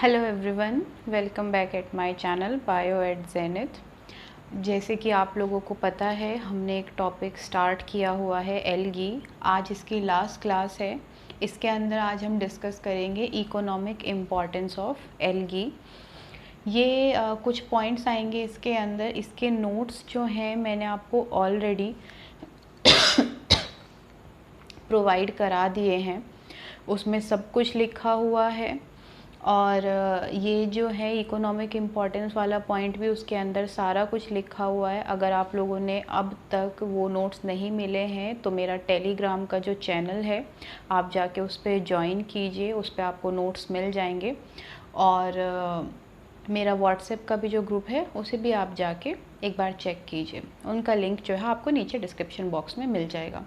Hello everyone, welcome back at my channel Bio at Zenith. जैसे कि आप लोगों को पता है, हमने एक टॉपिक स्टार्ट किया हुआ है एल्गी। आज इसकी लास्ट क्लास है। इसके अंदर आज हम डिस्कस करेंगे इकोनॉमिक इम्पॉर्टेंस ऑफ एल्गी। ये कुछ पॉइंट्स आएंगे इसके अंदर। इसके नोट्स जो हैं मैंने आपको ऑलरेडी प्रोवाइड करा दिए हैं। उसमें सब कुछ लिखा हुआ है और ये जो है इकोनॉमिक इम्पॉर्टेंस वाला पॉइंट भी उसके अंदर सारा कुछ लिखा हुआ है। अगर आप लोगों ने अब तक वो नोट्स नहीं मिले हैं तो मेरा टेलीग्राम का जो चैनल है आप जाके उस पर ज्वाइन कीजिए, उस पर आपको नोट्स मिल जाएंगे। और मेरा व्हाट्सएप का भी जो ग्रुप है उसे भी आप जाके एक बार चेक कीजिए। उनका लिंक जो है आपको नीचे डिस्क्रिप्शन बॉक्स में मिल जाएगा।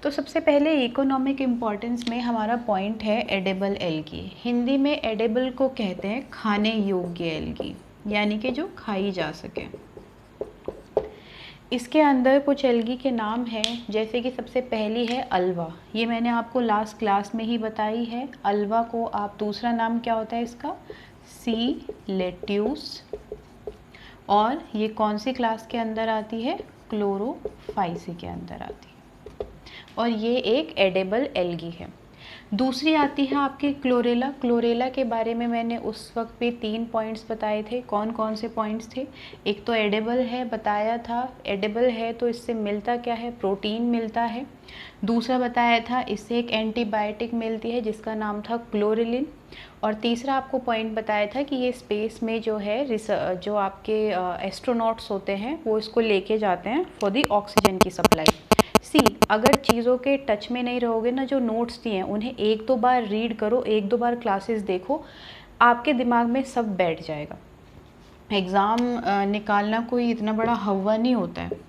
तो सबसे पहले इकोनॉमिक इम्पॉर्टेंस में हमारा पॉइंट है एडेबल एल्गी। हिंदी में एडेबल को कहते हैं खाने योग्य एल्गी, यानी कि जो खाई जा सके। इसके अंदर कुछ एल्गी के नाम हैं, जैसे कि सबसे पहली है अल्वा। ये मैंने आपको लास्ट क्लास में ही बताई है। अल्वा को आप दूसरा नाम क्या होता है इसका, सी लेट्यूस। और ये कौन सी क्लास के अंदर आती है, क्लोरोफाइसी के अंदर आती है। और ये एक एडेबल एल्गी है। दूसरी आती है आपकी क्लोरेला। क्लोरेला के बारे में मैंने उस वक्त भी 3 पॉइंट्स बताए थे। कौन कौन से पॉइंट्स थे, एक तो एडेबल है बताया था। एडेबल है तो इससे मिलता क्या है, प्रोटीन मिलता है। दूसरा बताया था इससे एक एंटीबायोटिक मिलती है जिसका नाम था क्लोरेलिन। और तीसरा आपको पॉइंट बताया था कि ये स्पेस में जो है जो आपके एस्ट्रोनॉट्स होते हैं वो इसको लेके जाते हैं फॉर दी ऑक्सीजन की सप्लाई। अगर चीज़ों के टच में नहीं रहोगे ना, जो नोट्स दिए हैं उन्हें 1-2 बार रीड करो, 1-2 बार क्लासेस देखो, आपके दिमाग में सब बैठ जाएगा। एग्ज़ाम निकालना कोई इतना बड़ा हवा नहीं होता है।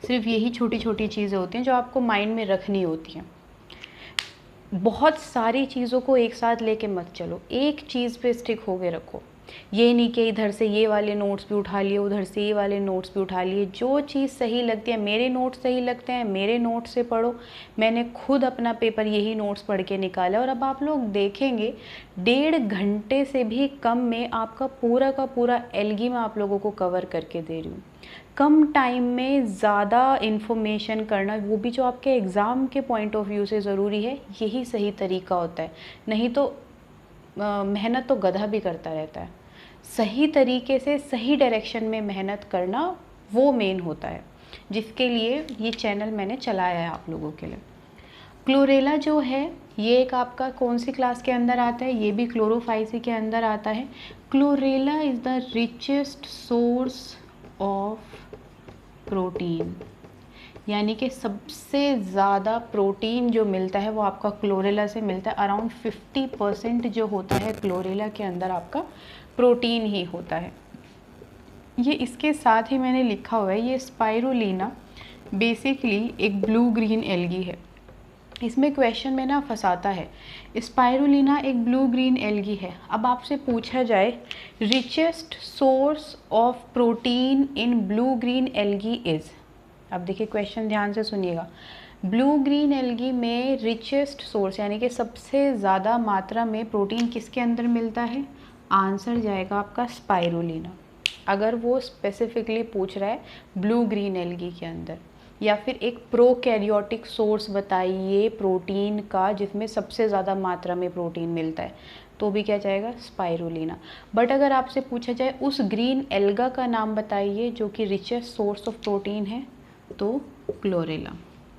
सिर्फ यही छोटी छोटी चीज़ें होती हैं जो आपको माइंड में रखनी होती हैं। बहुत सारी चीज़ों को एक साथ लेके मत चलो, एक चीज़ पे स्टिक होके रखो। ये नहीं कि इधर से ये वाले नोट्स भी उठा लिए, उधर से ये वाले नोट्स भी उठा लिए। जो चीज़ सही लगती है, मेरे नोट्स सही लगते हैं, मेरे नोट्स से पढ़ो। मैंने खुद अपना पेपर यही नोट्स पढ़ के निकाला और अब आप लोग देखेंगे 1.5 घंटे से भी कम में आपका पूरा का पूरा एल्गी मैं आप लोगों को कवर करके दे रही हूँ। कम टाइम में ज़्यादा इन्फॉर्मेशन करना, वो भी जो आपके एग्ज़ाम के पॉइंट ऑफ व्यू से ज़रूरी है, यही सही तरीका होता है। नहीं तो मेहनत तो गधा भी करता रहता है। सही तरीके से सही डायरेक्शन में मेहनत करना वो मेन होता है, जिसके लिए ये चैनल मैंने चलाया है आप लोगों के लिए। क्लोरेला जो है ये एक आपका कौन सी क्लास के अंदर आता है, ये भी क्लोरोफाइसी के अंदर आता है। Chlorella is the richest source of protein, यानी कि सबसे ज़्यादा प्रोटीन जो मिलता है वो आपका क्लोरेला से मिलता है। अराउंड 50% जो होता है क्लोरेला के अंदर आपका प्रोटीन ही होता है। ये इसके साथ ही मैंने लिखा हुआ है, ये स्पाइरुलिना बेसिकली एक ब्लू ग्रीन एल्गी है। इसमें क्वेश्चन में ना फंसाता है, स्पाइरुलिना एक ब्लू ग्रीन एल्गी है। अब आपसे पूछा जाए richest source of protein in blue green algae is. अब देखिए क्वेश्चन ध्यान से सुनिएगा। ब्लू ग्रीन एल्गी में रिचेस्ट सोर्स यानी कि सबसे ज़्यादा मात्रा में प्रोटीन किसके अंदर मिलता है, आंसर जाएगा आपका स्पाइरुलिना। अगर वो स्पेसिफिकली पूछ रहा है ब्लू ग्रीन एल्गी के अंदर, या फिर एक प्रोकैरियोटिक सोर्स बताइए प्रोटीन का जिसमें सबसे ज़्यादा मात्रा में प्रोटीन मिलता है, तो भी क्या जाएगा, स्पाइरुलिना। बट अगर आपसे पूछा जाए उस ग्रीन एल्गा का नाम बताइए जो कि रिचेस्ट सोर्स ऑफ प्रोटीन है, तो क्लोरेला।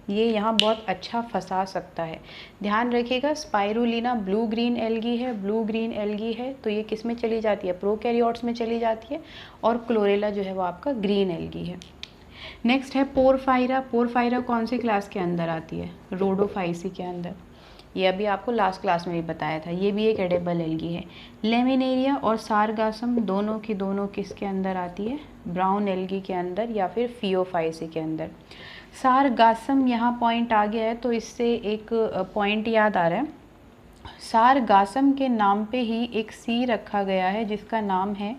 ये यहाँ बहुत अच्छा फंसा सकता है। ध्यान रखिएगा, स्पाइरुलिना ब्लू ग्रीन एल्गी है। ब्लू ग्रीन एल्गी है तो ये किस में चली जाती है, प्रोकैरियोट्स में चली जाती है। और क्लोरेला जो है वो आपका ग्रीन एल्गी है। नेक्स्ट है पोरफायरा। पोरफायरा कौन सी क्लास के अंदर आती है, रोडोफाइसी के अंदर। ये अभी आपको लास्ट क्लास में भी बताया था। ये भी एक एडेबल एल्गी है। लेमिनेरिया और सारगासम दोनों की दोनों किसके अंदर आती है, ब्राउन एल्गी के अंदर या फिर फियोफाइसी के अंदर। सारगासम यहाँ पॉइंट आ गया है तो इससे एक पॉइंट याद आ रहा है। सारगासम के नाम पे ही एक सी रखा गया है जिसका नाम है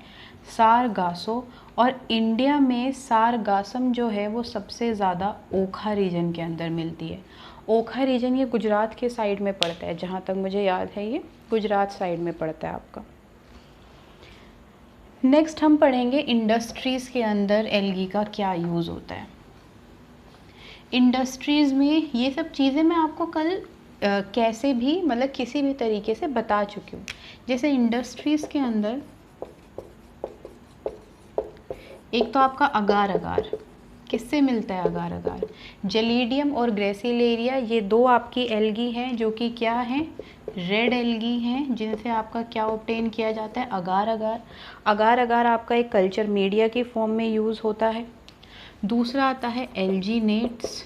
सारगासो। और इंडिया में सारगासम जो है वो सबसे ज़्यादा ओखा रीजन के अंदर मिलती है। ओखा रीजन ये गुजरात के साइड में पड़ता है, जहाँ तक मुझे याद है ये गुजरात साइड में पड़ता है आपका। नेक्स्ट हम पढ़ेंगे इंडस्ट्रीज़ के अंदर एल्गी का क्या यूज़ होता है। इंडस्ट्रीज़ में ये सब चीज़ें मैं आपको कल कैसे भी मतलब किसी भी तरीके से बता चुकी हूँ। जैसे इंडस्ट्रीज़ के अंदर एक तो आपका अगार अगार, किससे मिलता है अगार अगार? जलीडियम और ग्रेसिलेरिया, ये दो आपकी एल्गी हैं जो कि क्या हैं, रेड एल्गी हैं, जिनसे आपका क्या ऑब्टेन किया जाता है, अगार अगार। अगार अगार आपका एक कल्चर मीडिया की फॉर्म में यूज़ होता है। दूसरा आता है एल्जीनेट्स।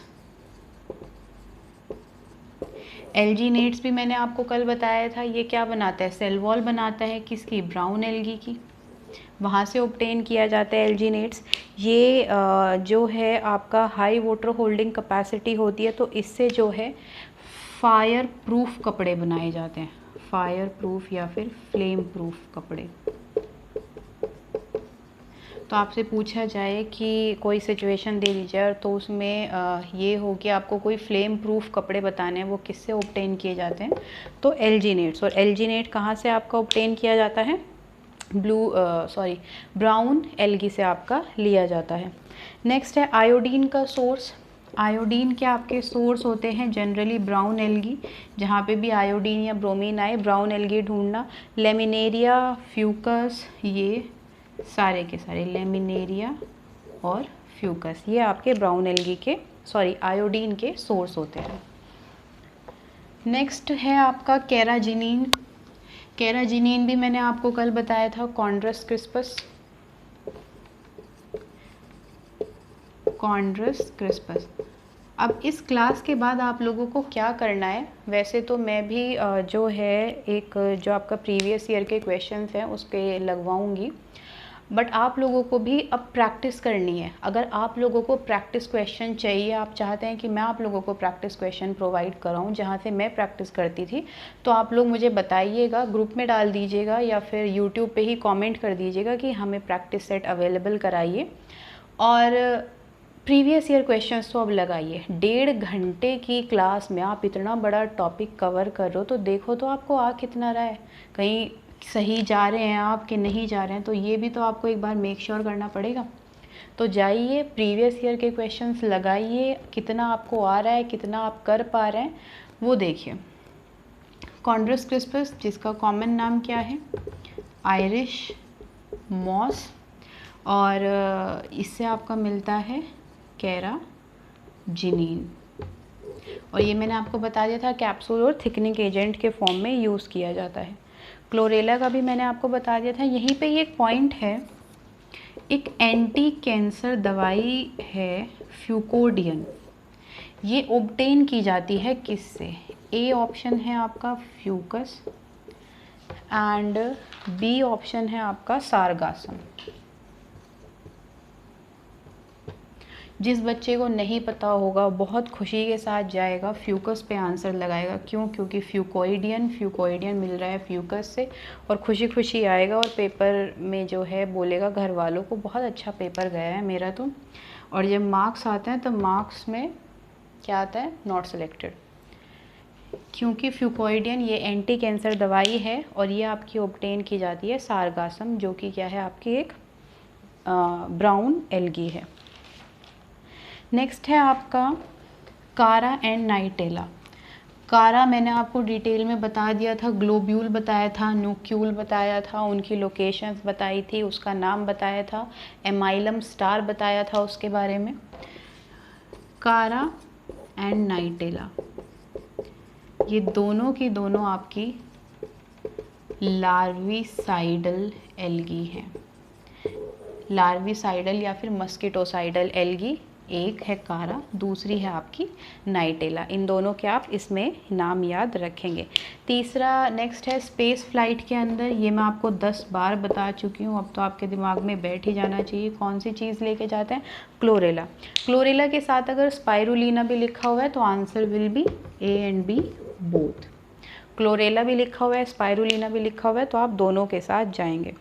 एल्जीनेट्स भी मैंने आपको कल बताया था, ये क्या बनाता है, सेल वॉल बनाता है, किसकी, ब्राउन एल्गी की, वहाँ से ऑब्टेन किया जाता है एल्जीनेट्स। ये जो है आपका हाई वाटर होल्डिंग कैपेसिटी होती है, तो इससे जो है फायर प्रूफ कपड़े बनाए जाते हैं, फायर प्रूफ या फिर फ्लेम प्रूफ कपड़े। तो आपसे पूछा जाए कि कोई सिचुएशन दे दी जाए तो उसमें ये हो कि आपको कोई फ्लेम प्रूफ कपड़े बताने हैं, वो किससे ऑब्टेन किए जाते हैं, तो एल्जीनेट्स। और एल्जीनेट कहाँ से आपका ऑब्टेन किया जाता है, ब्राउन एल्गी से आपका लिया जाता है। नेक्स्ट है आयोडीन का सोर्स। आयोडीन के आपके सोर्स होते हैं जनरली ब्राउन एल्गी, जहाँ पे भी आयोडीन या ब्रोमीन आए ब्राउन एल्गी ढूंढना। लेमिनेरिया, फ्यूकस, ये सारे के सारे लेमिनेरिया और फ्यूकस, ये आपके ब्राउन एल्गी के आयोडीन के सोर्स होते हैं। नेक्स्ट है आपका कैराजिनिन। कैराजिनिन भी मैंने आपको कल बताया था, कॉन्ड्रस क्रिस्पस, कॉन्ड्रस क्रिस्पस। अब इस क्लास के बाद आप लोगों को क्या करना है, वैसे तो मैं भी जो है एक जो आपका प्रीवियस ईयर के क्वेश्चंस हैं उसके लगवाऊंगी, बट आप लोगों को भी अब प्रैक्टिस करनी है। अगर आप लोगों को प्रैक्टिस क्वेश्चन चाहिए, आप चाहते हैं कि मैं आप लोगों को प्रैक्टिस क्वेश्चन प्रोवाइड कराऊं जहां से मैं प्रैक्टिस करती थी, तो आप लोग मुझे बताइएगा, ग्रुप में डाल दीजिएगा या फिर यूट्यूब पे ही कमेंट कर दीजिएगा कि हमें प्रैक्टिस सेट अवेलेबल कराइए। और प्रीवियस ईयर क्वेश्चंस तो अब लगाइए। 1.5 घंटे की क्लास में आप इतना बड़ा टॉपिक कवर कर रहे हो, तो देखो तो आपको आ कितना रहा है, कहीं सही जा रहे हैं आप कि नहीं जा रहे हैं, तो ये भी तो आपको एक बार मेक श्योर करना पड़ेगा। तो जाइए प्रीवियस ईयर के क्वेश्चंस लगाइए, कितना आपको आ रहा है, कितना आप कर पा रहे हैं वो देखिए। कॉन्ड्रस क्रिस्पस, जिसका कॉमन नाम क्या है, आयरिश मॉस, और इससे आपका मिलता है कैराजिनिन। और ये मैंने आपको बता दिया था कैप्सूल और थिकनिंग एजेंट के फॉर्म में यूज़ किया जाता है। क्लोरेला का भी मैंने आपको बता दिया था। यहीं पे ये एक पॉइंट है, एक एंटी कैंसर दवाई है फ्यूकोडियन, ये ऑब्टेन की जाती है किससे, ए ऑप्शन है आपका फ्यूकस एंड बी ऑप्शन है आपका सारगासम। जिस बच्चे को नहीं पता होगा बहुत खुशी के साथ जाएगा, फ्यूकस पे आंसर लगाएगा। क्यों? क्योंकि फ्यूकोइडियन मिल रहा है फ्यूकस से, और खुशी खुशी आएगा और पेपर में जो है बोलेगा घर वालों को बहुत अच्छा पेपर गया है मेरा तो। और जब मार्क्स आते हैं तो मार्क्स में क्या आता है, नॉट सिलेक्टेड, क्योंकि फ्यूकोइडियन ये एंटी कैंसर दवाई है और ये आपकी ऑब्टेन की जाती है सारगासम, जो कि क्या है आपकी एक ब्राउन एल्गी है। नेक्स्ट है आपका कारा एंड नाइटेला। कारा मैंने आपको डिटेल में बता दिया था, ग्लोब्यूल बताया था, न्यूक्यूल बताया था, उनकी लोकेशंस बताई थी, उसका नाम बताया था, एमाइलम स्टार बताया था उसके बारे में। कारा एंड नाइटेला ये दोनों की दोनों आपकी लार्विसाइडल एल्गी हैं। लार्विसाइडल या फिर मस्किटोसाइडल एल्गी, एक है कारा, दूसरी है आपकी नाइटेला। इन दोनों के आप इसमें नाम याद रखेंगे। तीसरा नेक्स्ट है स्पेस फ्लाइट के अंदर, ये मैं आपको 10 बार बता चुकी हूँ, अब तो आपके दिमाग में बैठ ही जाना चाहिए। कौन सी चीज़ लेके जाते हैं, क्लोरेला। क्लोरेला के साथ अगर स्पाइरुलिना भी लिखा हुआ है तो answer will be A and B both. Chlorella भी लिखा हुआ है, स्पाइरुलिना भी लिखा हुआ है, तो आप दोनों के साथ जाएंगे।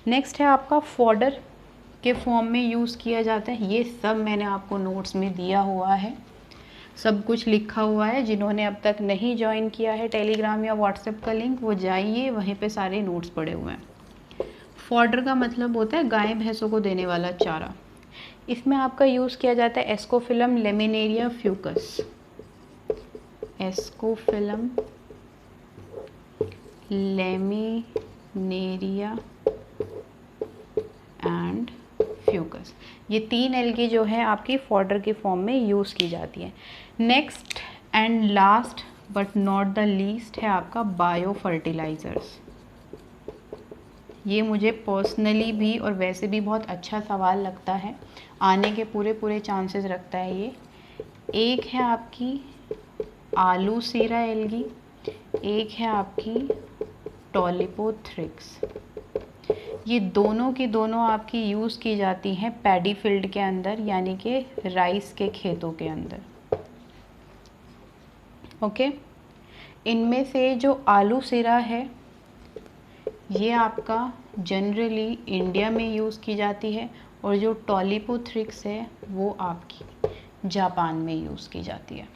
नेक्स्ट है आपका फॉडर के फॉर्म में यूज़ किया जाता है। ये सब मैंने आपको नोट्स में दिया हुआ है, सब कुछ लिखा हुआ है। जिन्होंने अब तक नहीं ज्वाइन किया है टेलीग्राम या व्हाट्सएप का लिंक, वो जाइए, वहीं पे सारे नोट्स पड़े हुए हैं। फॉडर का मतलब होता है गाय भैंसों को देने वाला चारा। इसमें आपका यूज़ किया जाता है Ascophyllum Laminaria Fucus, Ascophyllum Laminaria and Fucus. ये 3 एल्गी जो है आपकी फॉडर की फॉर्म में यूज़ की जाती है। Next and last but not the least है आपका बायो फर्टिलाइज़र्स। ये मुझे पर्सनली भी और वैसे भी बहुत अच्छा सवाल लगता है, आने के पूरे चांसेस रखता है ये। एक है आपकी आलू सीरा एल्गी, एक है आपकी टोलिपोथ्रिक्स। ये दोनों की दोनों आपकी यूज़ की जाती हैं पैडी फील्ड के अंदर, यानी कि राइस के खेतों के अंदर। ओके, इनमें से जो आलू सीरा है ये आपका जनरली इंडिया में यूज़ की जाती है, और जो टोलिपोथ्रिक्स है वो आपकी जापान में यूज़ की जाती है।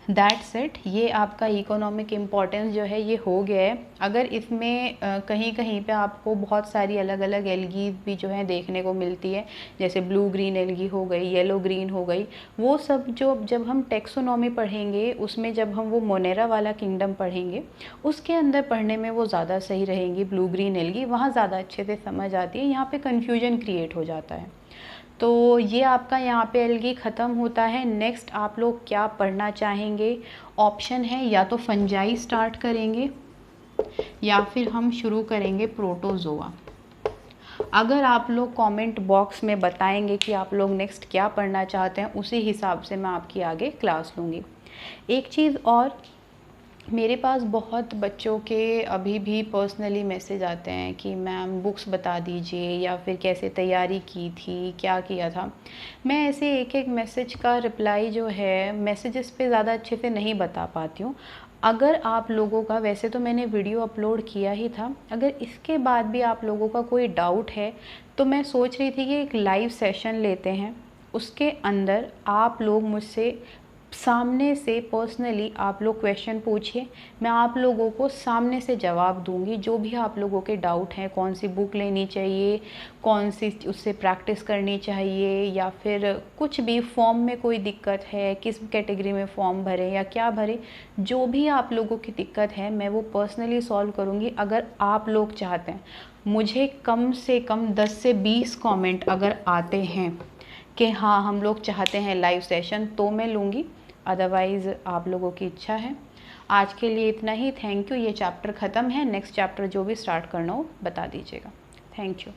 That's it. ये आपका इकोनॉमिक इम्पोर्टेंस जो है ये हो गया है। अगर इसमें कहीं कहीं पे आपको बहुत सारी अलग अलग एल्गीज भी जो है देखने को मिलती है, जैसे ब्लू ग्रीन एल्गी हो गई, येलो ग्रीन हो गई, वो सब जो जब हम टेक्सोनॉमी पढ़ेंगे उसमें जब हम वो मोनेरा वाला किंगडम पढ़ेंगे उसके अंदर पढ़ने में वो ज़्यादा सही रहेंगी। ब्लू ग्रीन एल्गी वहाँ ज़्यादा अच्छे से समझ आती है, यहाँ पर कन्फ्यूजन क्रिएट हो जाता है। तो ये आपका यहाँ पे एल्गी ख़त्म होता है। नेक्स्ट आप लोग क्या पढ़ना चाहेंगे? ऑप्शन है, या तो फंजाई स्टार्ट करेंगे या फिर हम शुरू करेंगे प्रोटोजोआ। अगर आप लोग कमेंट बॉक्स में बताएंगे कि आप लोग नेक्स्ट क्या पढ़ना चाहते हैं, उसी हिसाब से मैं आपकी आगे क्लास लूँगी। एक चीज़ और, मेरे पास बहुत बच्चों के अभी भी पर्सनली मैसेज आते हैं कि मैम बुक्स बता दीजिए, या फिर कैसे तैयारी की थी, क्या किया था। मैं ऐसे एक एक मैसेज का रिप्लाई जो है मैसेजेस पे ज़्यादा अच्छे से नहीं बता पाती हूँ। अगर आप लोगों का, वैसे तो मैंने वीडियो अपलोड किया ही था, अगर इसके बाद भी आप लोगों का कोई डाउट है तो मैं सोच रही थी कि एक लाइव सेशन लेते हैं, उसके अंदर आप लोग मुझसे सामने से पर्सनली आप लोग क्वेश्चन पूछिए, मैं आप लोगों को सामने से जवाब दूंगी। जो भी आप लोगों के डाउट हैं, कौन सी बुक लेनी चाहिए, कौन सी उससे प्रैक्टिस करनी चाहिए, या फिर कुछ भी फॉर्म में कोई दिक्कत है, किस कैटेगरी में फॉर्म भरें या क्या भरें, जो भी आप लोगों की दिक्कत है मैं वो पर्सनली सॉल्व करूँगी। अगर आप लोग चाहते हैं, मुझे कम से कम 10 से 20 कमेंट अगर आते हैं कि हाँ हम लोग चाहते हैं लाइव सेशन, तो मैं लूँगी, अदरवाइज़ आप लोगों की इच्छा है। आज के लिए इतना ही। Thank you. ये चैप्टर ख़त्म है, नेक्स्ट चैप्टर जो भी स्टार्ट करना हो बता दीजिएगा। Thank you.